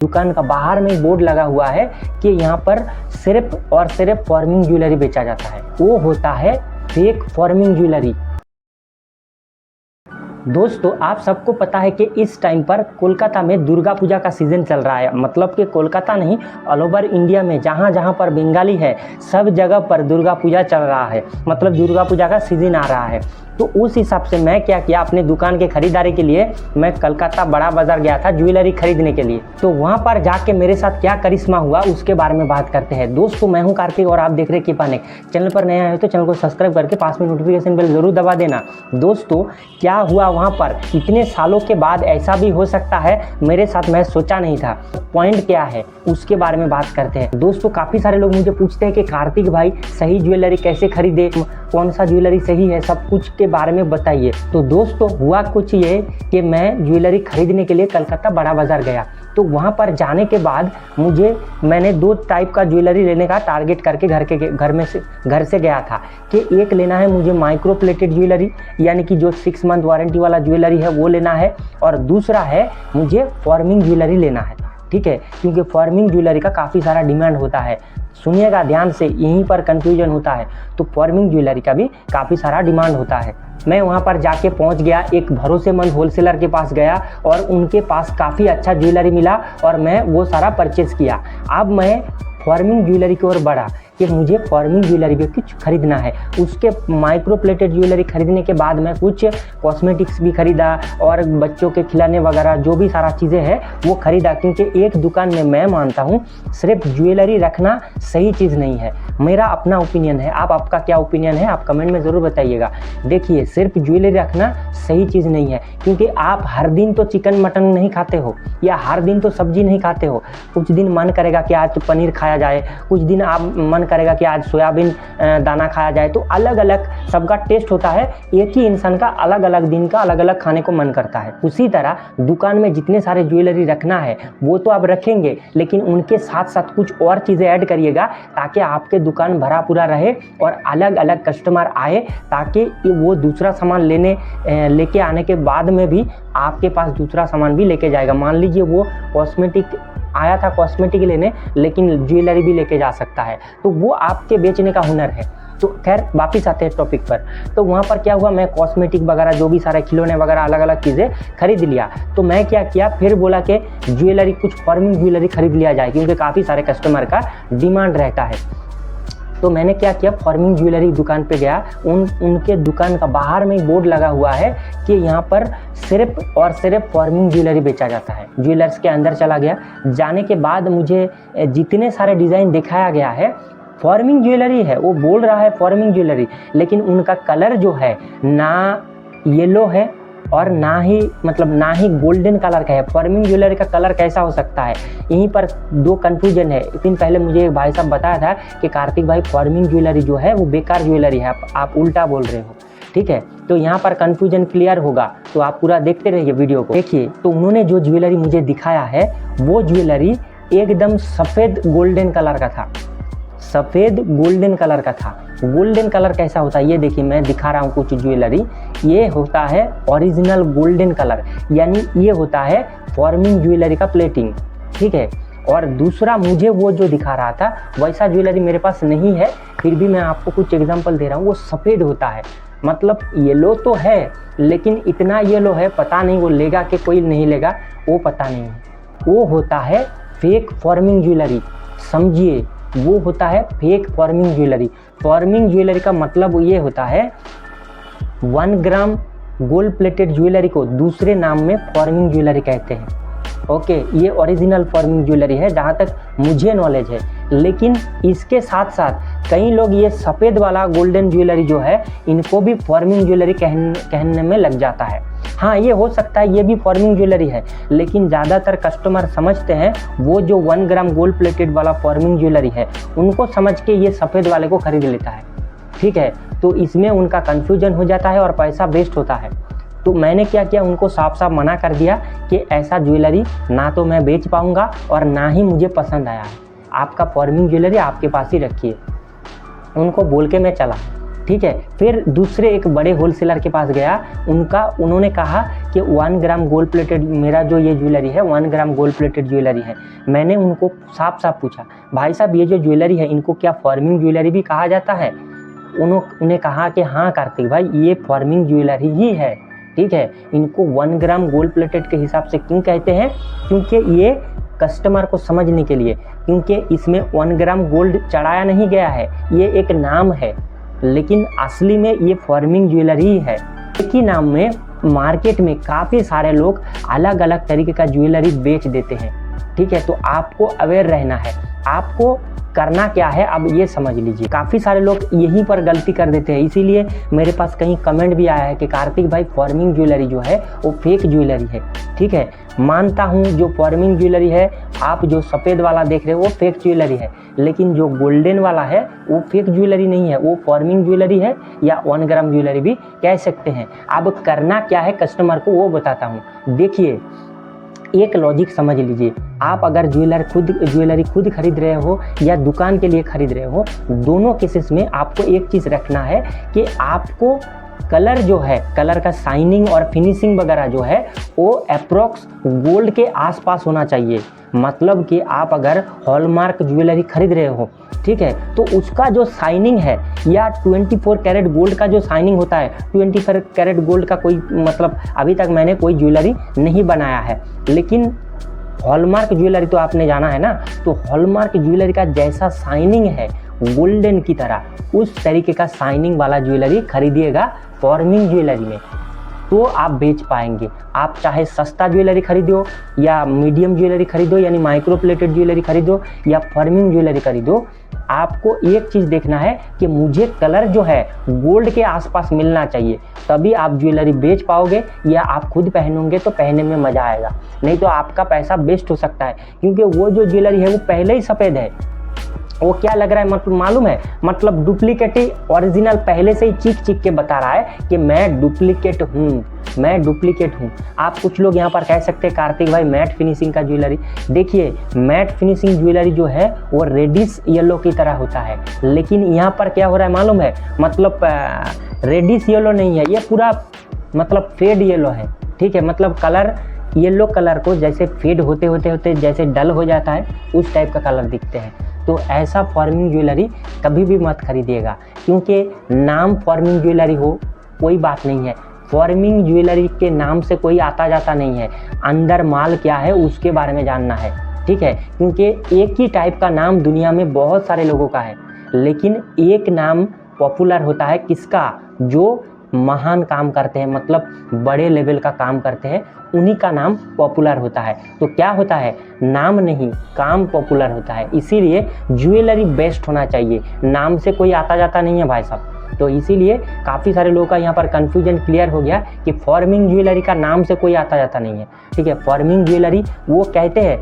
दुकान का बाहर में बोर्ड लगा हुआ है कि यहाँ पर सिर्फ और सिर्फ फॉर्मिंग ज्वेलरी बेचा जाता है। वो होता है फेक फॉर्मिंग ज्वेलरी। दोस्तों, आप सबको पता है कि इस टाइम पर कोलकाता में दुर्गा पूजा का सीज़न चल रहा है। मतलब कि कोलकाता नहीं, ऑल ओवर इंडिया में जहाँ जहाँ पर बंगाली है सब जगह पर दुर्गा पूजा चल रहा है। मतलब दुर्गा पूजा का सीज़न आ रहा है। तो उस हिसाब से मैं क्या किया, अपने दुकान के खरीदारी के लिए मैं कलकत्ता बड़ा बाज़ार गया था ज्वेलरी खरीदने के लिए। तो वहाँ पर जाके मेरे साथ क्या करिश्मा हुआ उसके बारे में बात करते हैं। दोस्तों, मैं हूँ कार्तिक और आप देख रहे हैं कीपानिक। चैनल पर नया है तो चैनल को सब्सक्राइब करके पास में नोटिफिकेशन बेल जरूर दबा देना। दोस्तों, क्या हुआ वहाँ पर, इतने सालों के बाद ऐसा भी हो सकता है मेरे साथ, मैं सोचा नहीं था। पॉइंट क्या है उसके बारे में बात करते हैं। दोस्तों, काफ़ी सारे लोग मुझे पूछते हैं कि कार्तिक भाई सही ज्वेलरी कैसे खरीदे, कौन सा ज्वेलरी सही है, सब कुछ के बारे में बताइए। तो दोस्तों, हुआ कुछ ये कि मैं ज्वेलरी खरीदने के लिए कलकत्ता बड़ा बाज़ार गया। तो वहाँ पर जाने के बाद मैंने 2 टाइप का ज्वेलरी लेने का टारगेट करके घर से गया था कि एक लेना है मुझे माइक्रो प्लेटेड ज्वेलरी, यानी कि जो 6 मंथ वारंटी वाला ज्वेलरी है वो लेना है, और दूसरा है मुझे फॉर्मिंग ज्वेलरी लेना है। ठीक है, क्योंकि फॉर्मिंग ज्वेलरी का काफ़ी सारा डिमांड होता है। सुनिएगा ध्यान से, यहीं पर कंफ्यूजन होता है। तो फॉर्मिंग ज्वेलरी का भी काफ़ी सारा डिमांड होता है। मैं वहाँ पर जाके पहुँच गया, एक भरोसेमंद होलसेलर के पास गया और उनके पास काफ़ी अच्छा ज्वेलरी मिला और मैं वो सारा परचेज़ किया। अब मैं फॉर्मिंग ज्वेलरी की ओर बढ़ा कि मुझे फॉर्मिंग ज्वेलरी भी कुछ खरीदना है। उसके माइक्रो प्लेटेड ज्वेलरी खरीदने के बाद मैं कुछ कॉस्मेटिक्स भी खरीदा और बच्चों के खिलौने वगैरह जो भी सारा चीज़ें हैं वो खरीदा। क्योंकि एक दुकान में मैं मानता हूँ सिर्फ ज्वेलरी रखना सही चीज़ नहीं है। मेरा अपना ओपिनियन है, आपका क्या ओपिनियन है आप कमेंट में ज़रूर बताइएगा। देखिए, सिर्फ ज्वेलरी रखना सही चीज़ नहीं है, क्योंकि आप हर दिन तो चिकन मटन नहीं खाते हो या हर दिन तो सब्जी नहीं खाते हो। कुछ दिन मन करेगा कि आज पनीर खाया जाए, कुछ दिन आप मन करेगा कि आज सोयाबीन दाना खाया जाए। तो अलग अलग सबका टेस्ट होता है। एक ही इंसान का अलग अलग दिन का अलग अलग खाने को मन करता है। उसी तरह दुकान में जितने सारे ज्वेलरी रखना है वो तो आप रखेंगे, लेकिन उनके साथ साथ कुछ और चीज़ें ऐड करिएगा ताकि आपके दुकान भरा पूरा रहे और अलग अलग कस्टमर आए, ताकि वो दूसरा सामान लेके आने के बाद में भी आपके पास दूसरा सामान भी लेके जाएगा। मान लीजिए वो कॉस्मेटिक आया था कॉस्मेटिक लेने, लेकिन ज्वेलरी भी लेके जा सकता है। तो वो आपके बेचने का हुनर है। तो खैर वापस आते हैं टॉपिक पर। तो वहाँ पर क्या हुआ, मैं कॉस्मेटिक वगैरह जो भी सारे खिलौने वगैरह अलग अलग चीज़ें खरीद लिया। तो मैं क्या किया, फिर बोला कि ज्वेलरी कुछ फॉर्मिंग ज्वेलरी खरीद लिया जाए, क्योंकि काफ़ी सारे कस्टमर का डिमांड रहता है। तो मैंने क्या किया, फॉर्मिंग ज्वेलरी दुकान पे गया। उनके दुकान का बाहर में बोर्ड लगा हुआ है कि यहाँ पर सिर्फ और सिर्फ फॉर्मिंग ज्वेलरी बेचा जाता है। ज्वेलर्स के अंदर चला गया। जाने के बाद मुझे जितने सारे डिज़ाइन दिखाया गया है फॉर्मिंग ज्वेलरी है, वो बोल रहा है फॉर्मिंग ज्वेलरी, लेकिन उनका कलर जो है ना येलो है और ना ही गोल्डन कलर का है। फॉर्मिंग ज्वेलरी का कलर कैसा हो सकता है, यहीं पर 2 कन्फ्यूजन है। एक दिन पहले मुझे एक भाई साहब बताया था कि कार्तिक भाई फॉर्मिंग ज्वेलरी जो है वो बेकार ज्वेलरी है, आप उल्टा बोल रहे हो। ठीक है, तो यहाँ पर कन्फ्यूजन क्लियर होगा, तो आप पूरा देखते रहिए वीडियो को। देखिए, तो उन्होंने जो ज्वेलरी मुझे दिखाया है वो ज्वेलरी एकदम सफ़ेद गोल्डन कलर का था। सफ़ेद गोल्डन कलर का था। गोल्डन कलर कैसा होता है, ये देखिए मैं दिखा रहा हूँ कुछ ज्वेलरी। ये होता है ओरिजिनल गोल्डन कलर, यानी ये होता है फॉर्मिंग ज्वेलरी का प्लेटिंग। ठीक है, और दूसरा मुझे वो जो दिखा रहा था वैसा ज्वेलरी मेरे पास नहीं है, फिर भी मैं आपको कुछ एग्जांपल दे रहा हूँ। वो सफ़ेद होता है, मतलब येलो तो है, लेकिन इतना येलो है पता नहीं वो लेगा कि कोई नहीं लेगा, वो पता नहीं है। वो होता है फेक फॉर्मिंग ज्वेलरी, समझिए, वो होता है fake forming jewellery. Forming jewellery का मतलब ये होता है 1 ग्राम गोल्ड प्लेटेड ज्वेलरी को दूसरे नाम में फॉर्मिंग ज्वेलरी कहते हैं। ओके, ये ओरिजिनल फॉर्मिंग ज्वेलरी है जहाँ तक मुझे नॉलेज है। लेकिन इसके साथ साथ कई लोग ये सफ़ेद वाला गोल्डन ज्वेलरी जो है इनको भी फॉर्मिंग ज्वेलरी कहने में लग जाता है। हाँ, ये हो सकता है ये भी फॉर्मिंग ज्वेलरी है, लेकिन ज़्यादातर कस्टमर समझते हैं वो जो 1 ग्राम गोल्ड प्लेटेड वाला फॉर्मिंग ज्वेलरी है उनको समझ के ये सफ़ेद वाले को खरीद लेता है। ठीक है, तो इसमें उनका कन्फ्यूजन हो जाता है और पैसा वेस्ट होता है। तो मैंने क्या किया, उनको साफ साफ मना कर दिया कि ऐसा ज्वेलरी ना तो मैं बेच पाऊँगा और ना ही मुझे पसंद आया है। आपका फॉर्मिंग ज्वेलरी आपके पास ही रखिए, उनको बोल के मैं चला। ठीक है। फिर दूसरे एक बड़े होलसेलर के पास गया, उन्होंने कहा कि 1 ग्राम गोल्ड प्लेटेड मेरा जो ये ज्वेलरी है 1 ग्राम गोल्ड प्लेटेड ज्वेलरी है। मैंने उनको साफ साफ पूछा, भाई साहब ये जो ज्वेलरी है इनको क्या फॉर्मिंग ज्वेलरी भी कहा जाता है? उन्हें कहा कि हाँ कार्तिक भाई ये फॉर्मिंग ज्वेलरी ही है, ठीक है। इनको 1 ग्राम गोल्ड प्लेटेड के हिसाब से क्यों कहते हैं? क्योंकि ये कस्टमर को समझने के लिए, क्योंकि इसमें 1 ग्राम गोल्ड चढ़ाया नहीं गया है, ये एक नाम है, लेकिन असली में ये फॉर्मिंग ज्वेलरी है। एक ही नाम में मार्केट में काफ़ी सारे लोग अलग अलग तरीके का ज्वेलरी बेच देते हैं, ठीक है। तो आपको अवेयर रहना है, आपको करना क्या है अब ये समझ लीजिए। काफ़ी सारे लोग यहीं पर गलती कर देते हैं, इसीलिए मेरे पास कहीं कमेंट भी आया है कि कार्तिक भाई फॉर्मिंग ज्वेलरी जो है वो फेक ज्वेलरी है, ठीक है। मानता हूँ जो फॉर्मिंग ज्वेलरी है, आप जो सफ़ेद वाला देख रहे हो वो फेक ज्वेलरी है, लेकिन जो गोल्डन वाला है वो फेक ज्वेलरी नहीं है, वो फॉर्मिंग ज्वेलरी है या 1 ग्राम ज्वेलरी भी कह सकते हैं। अब करना क्या है कस्टमर को वो बताता हूँ। देखिए एक लॉजिक समझ लीजिए, आप अगर ज्वेलरी खुद खरीद रहे हो या दुकान के लिए खरीद रहे हो, दोनों केसेस में आपको एक चीज़ रखना है कि आपको कलर जो है, कलर का शाइनिंग और फिनिशिंग वगैरह जो है वो अप्रोक्स गोल्ड के आसपास होना चाहिए। मतलब कि आप अगर हॉलमार्क ज्वेलरी खरीद रहे हो, ठीक है, तो उसका जो शाइनिंग है या 24 कैरेट गोल्ड का जो शाइनिंग होता है, 24 कैरेट गोल्ड का कोई मतलब अभी तक मैंने कोई ज्वेलरी नहीं बनाया है, लेकिन हॉलमार्क ज्वेलरी तो आपने जाना है ना, तो हॉलमार्क ज्वेलरी का जैसा शाइनिंग है गोल्डन की तरह, उस तरीके का शाइनिंग वाला ज्वेलरी खरीदिएगा फॉर्मिंग ज्वेलरी में, तो आप बेच पाएंगे। आप चाहे सस्ता ज्वेलरी खरीदो या मीडियम ज्वेलरी खरीदो, यानी माइक्रो प्लेटेड ज्वेलरी खरीदो या फॉर्मिंग ज्वेलरी खरीदो, आपको एक चीज़ देखना है कि मुझे कलर जो है गोल्ड के आसपास मिलना चाहिए, तभी आप ज्वेलरी बेच पाओगे या आप खुद पहनोगे तो पहनने में मज़ा आएगा, नहीं तो आपका पैसा वेस्ट हो सकता है। क्योंकि वो जो ज्वेलरी है वो पहले ही सफ़ेद है, वो क्या लग रहा है मतलब मालूम है, मतलब डुप्लीकेट ही, ओरिजिनल पहले से ही चीख के बता रहा है कि मैं डुप्लीकेट हूँ, मैं डुप्लीकेट हूँ। आप कुछ लोग यहाँ पर कह सकते हैं कार्तिक भाई मैट फिनिशिंग का ज्वेलरी, देखिए मैट फिनिशिंग ज्वेलरी जो है वो रेडिश येलो की तरह होता है, लेकिन यहाँ पर क्या हो रहा है मालूम है, मतलब रेडिश येलो नहीं है, ये पूरा मतलब फेड येलो है, ठीक है। मतलब कलर येलो कलर को जैसे फेड होते होते जैसे डल हो जाता है उस टाइप का कलर दिखते हैं। तो ऐसा फॉर्मिंग ज्वेलरी कभी भी मत खरीदिएगा, क्योंकि नाम फॉर्मिंग ज्वेलरी हो कोई बात नहीं है, फॉर्मिंग ज्वेलरी के नाम से कोई आता जाता नहीं है, अंदर माल क्या है उसके बारे में जानना है, ठीक है। क्योंकि एक ही टाइप का नाम दुनिया में बहुत सारे लोगों का है, लेकिन एक नाम पॉपुलर होता है किसका, जो महान काम करते हैं, मतलब बड़े लेवल का काम करते हैं, उन्हीं का नाम पॉपुलर होता है। तो क्या होता है, नाम नहीं काम पॉपुलर होता है, इसीलिए ज्वेलरी बेस्ट होना चाहिए, नाम से कोई आता जाता नहीं है भाई साहब। तो इसीलिए काफ़ी सारे लोगों का यहाँ पर कन्फ्यूजन क्लियर हो गया कि फॉर्मिंग ज्वेलरी का नाम से कोई आता जाता नहीं है, ठीक है। फॉर्मिंग ज्वेलरी वो कहते हैं।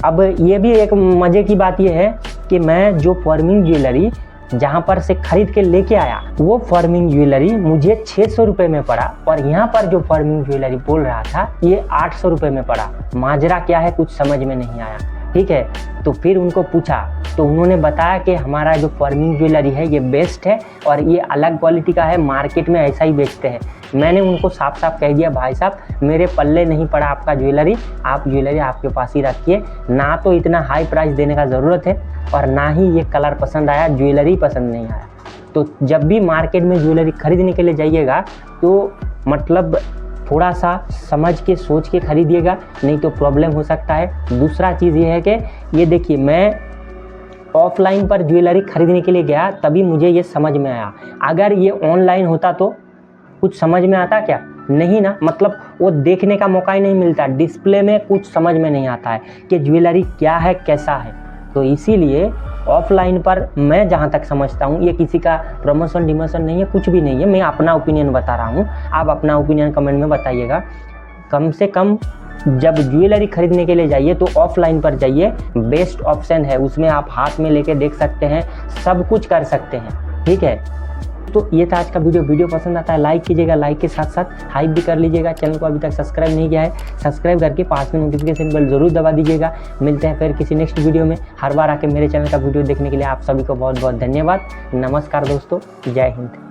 अब ये भी एक मज़े की बात ये है कि मैं जो फॉर्मिंग ज्वेलरी जहाँ पर से खरीद के लेके आया, वो फॉर्मिंग ज्वेलरी मुझे 600 रुपये में पड़ा, और यहाँ पर जो फॉर्मिंग ज्वेलरी बोल रहा था ये 800 रुपये में पड़ा। माजरा क्या है कुछ समझ में नहीं आया, ठीक है। तो फिर उनको पूछा तो उन्होंने बताया कि हमारा जो फॉर्मिंग ज्वेलरी है ये बेस्ट है और ये अलग क्वालिटी का है, मार्केट में ऐसा ही बेचते हैं। मैंने उनको साफ साफ कह दिया भाई साहब मेरे पल्ले नहीं पड़ा आपका ज्वेलरी, आप ज्वेलरी आपके पास ही रखिए, ना तो इतना हाई प्राइस देने का ज़रूरत है और ना ही ये कलर पसंद आया, ज्वेलरी पसंद नहीं आया। तो जब भी मार्केट में ज्वेलरी खरीदने के लिए जाइएगा तो मतलब थोड़ा सा समझ के सोच के खरीदिएगा, नहीं तो प्रॉब्लम हो सकता है। दूसरा चीज़ ये है कि ये देखिए मैं ऑफलाइन पर ज्वेलरी खरीदने के लिए गया तभी मुझे ये समझ में आया, अगर ये ऑनलाइन होता तो कुछ समझ में आता क्या, नहीं ना, मतलब वो देखने का मौका ही नहीं मिलता, डिस्प्ले में कुछ समझ में नहीं आता है कि ज्वेलरी क्या है कैसा है। तो इसीलिए ऑफलाइन पर मैं जहाँ तक समझता हूँ, ये किसी का प्रमोशन डिमोशन नहीं है, कुछ भी नहीं है, मैं अपना ओपिनियन बता रहा हूँ, आप अपना ओपिनियन कमेंट में बताइएगा। कम से कम जब ज्वेलरी खरीदने के लिए जाइए तो ऑफलाइन पर जाइए, बेस्ट ऑप्शन है, उसमें आप हाथ में लेके देख सकते हैं, सब कुछ कर सकते हैं, ठीक है। तो ये था आज का वीडियो पसंद आता है लाइक कीजिएगा, लाइक के साथ साथ हाइप भी कर लीजिएगा। चैनल को अभी तक सब्सक्राइब नहीं किया है, सब्सक्राइब करके पास में नोटिफिकेशन बेल जरूर दबा दीजिएगा। मिलते हैं फिर किसी नेक्स्ट वीडियो में। हर बार आके मेरे चैनल का वीडियो देखने के लिए आप सभी को बहुत बहुत धन्यवाद। नमस्कार दोस्तों, जय हिंद।